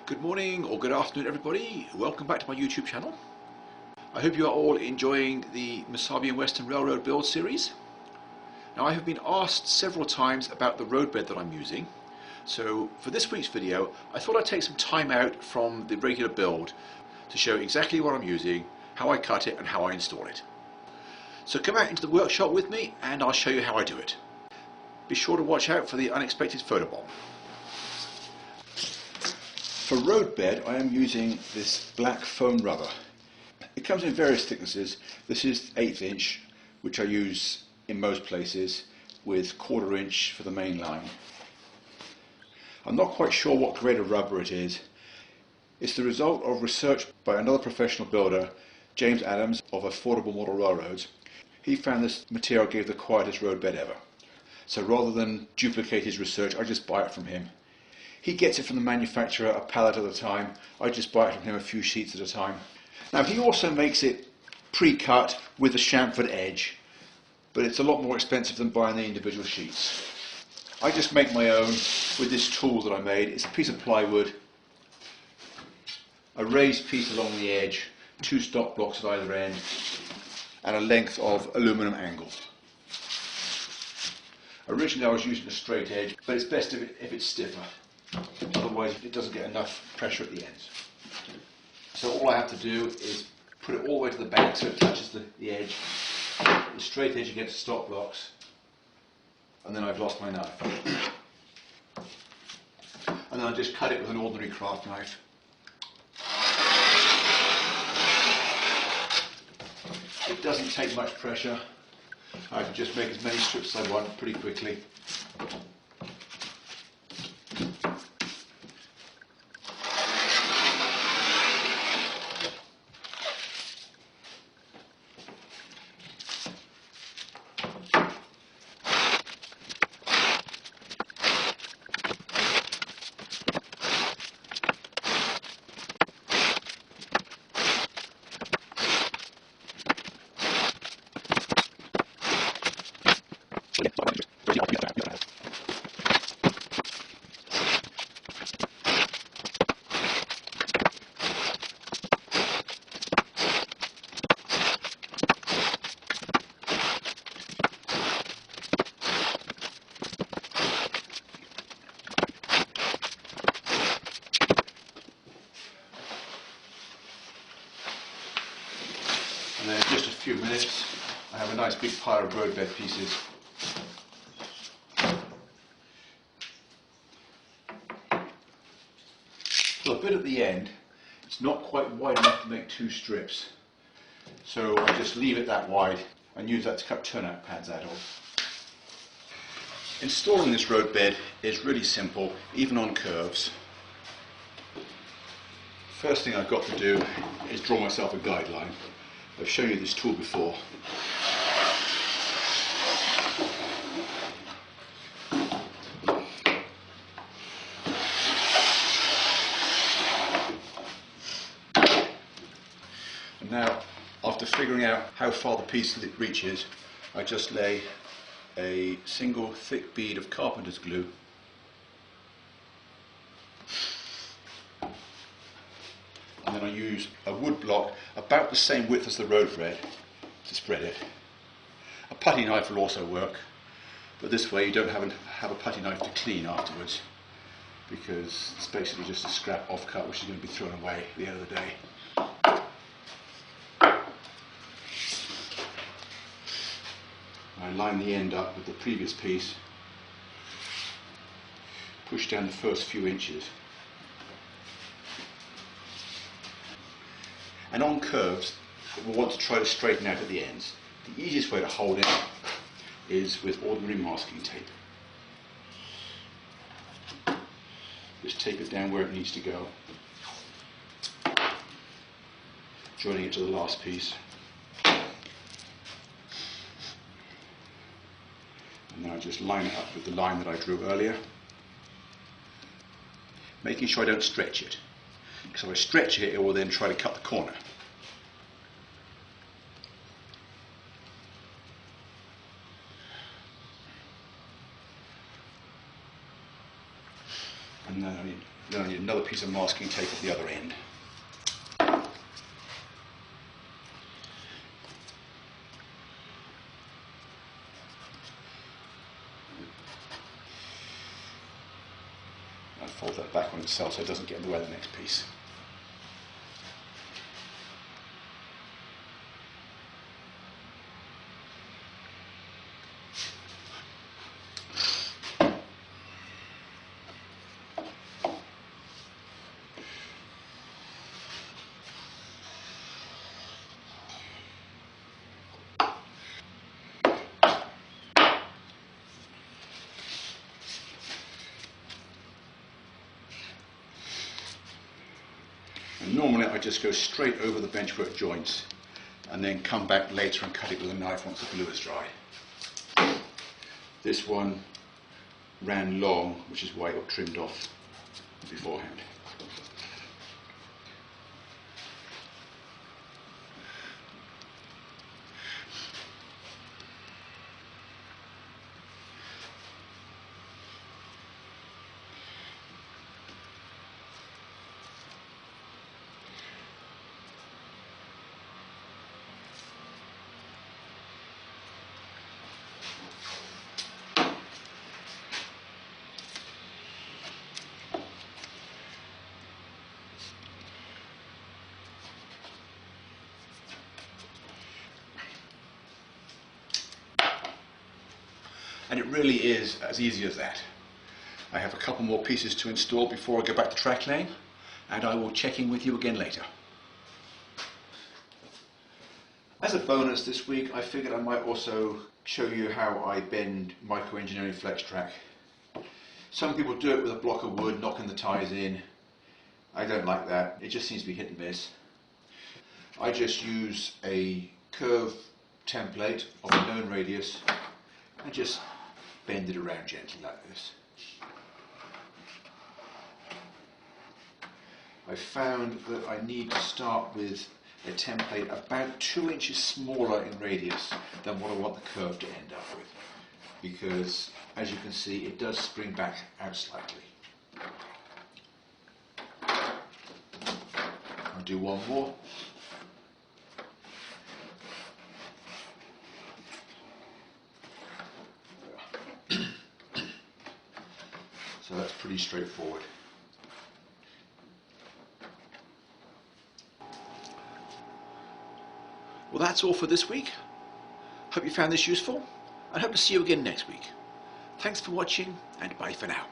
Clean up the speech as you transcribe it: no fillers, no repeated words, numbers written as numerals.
Good morning or good afternoon everybody, welcome back to my YouTube channel. I hope you are all enjoying the Mesabian Western Railroad build series. Now I have been asked several times about the roadbed that I'm using, so for this week's video I thought I'd take some time out from the regular build to show exactly what I'm using, how I cut it and how I install it. So come out into the workshop with me and I'll show you how I do it. Be sure to watch out for the unexpected photobomb. For roadbed I am using this black foam rubber. It comes in various thicknesses. This is 1/8 inch, which I use in most places, with 1/4 inch for the main line. I'm not quite sure what grade of rubber it is. It's the result of research by another professional builder, James Adams of Affordable Model Railroads. He found this material gave the quietest roadbed ever. So rather than duplicate his research, I just buy it from him. He gets it from the manufacturer a pallet at a time. I just buy it from him a few sheets at a time. Now he also makes it pre-cut with a chamfered edge, but it's a lot more expensive than buying the individual sheets. I just make my own with this tool that I made. It's a piece of plywood, a raised piece along the edge, 2 stop blocks at either end, and a length of aluminum angle. Originally I was using a straight edge, but it's best if it's stiffer. Otherwise it doesn't get enough pressure at the ends. So all I have to do is put it all the way to the back so it touches the edge, the straight edge against the stop blocks, and then I've lost my knife. And then I just cut it with an ordinary craft knife. It doesn't take much pressure. I can just make as many strips as I want pretty quickly. And then in just a few minutes I have a nice big pile of roadbed pieces. So a bit at the end, it's not quite wide enough to make 2 strips. So I just leave it that wide and use that to cut turnout pads out of. Installing this roadbed is really simple, even on curves. First thing I've got to do is draw myself a guideline. I've shown you this tool before. And now, after figuring out how far the piece reaches, I just lay a single thick bead of carpenter's glue and then I use a wood block about the same width as the roadbed to spread it. A putty knife will also work, but this way you don't have a putty knife to clean afterwards, because it's basically just a scrap offcut which is going to be thrown away at the end of the day. I line the end up with the previous piece, push down the first few inches. And on curves, we'll want to try to straighten out at the ends. The easiest way to hold it is with ordinary masking tape. Just tape it down where it needs to go, joining it to the last piece. And then I just line it up with the line that I drew earlier, making sure I don't stretch it, because if I stretch it, it will then try to cut the corner. And then Then I need another piece of masking tape at the other end. I fold that back on itself so it doesn't get in the way of the next piece. And normally I just go straight over the benchwork joints and then come back later and cut it with a knife once the glue is dry. This one ran long, which is why it got trimmed off beforehand. And it really is as easy as that. I have a couple more pieces to install before I go back to track laying, and I will check in with you again later. As a bonus this week, I figured I might also show you how I bend micro-engineering flextrack. Some people do it with a block of wood, knocking the ties in. I don't like that. It just seems to be hit and miss. I just use a curve template of a known radius and just bend it around gently like this. I found that I need to start with a template about 2 inches smaller in radius than what I want the curve to end up with, because as you can see it does spring back out slightly. I'll do one more. So that's pretty straightforward. Well, that's all for this week. Hope you found this useful, and hope to see you again next week. Thanks for watching, and bye for now.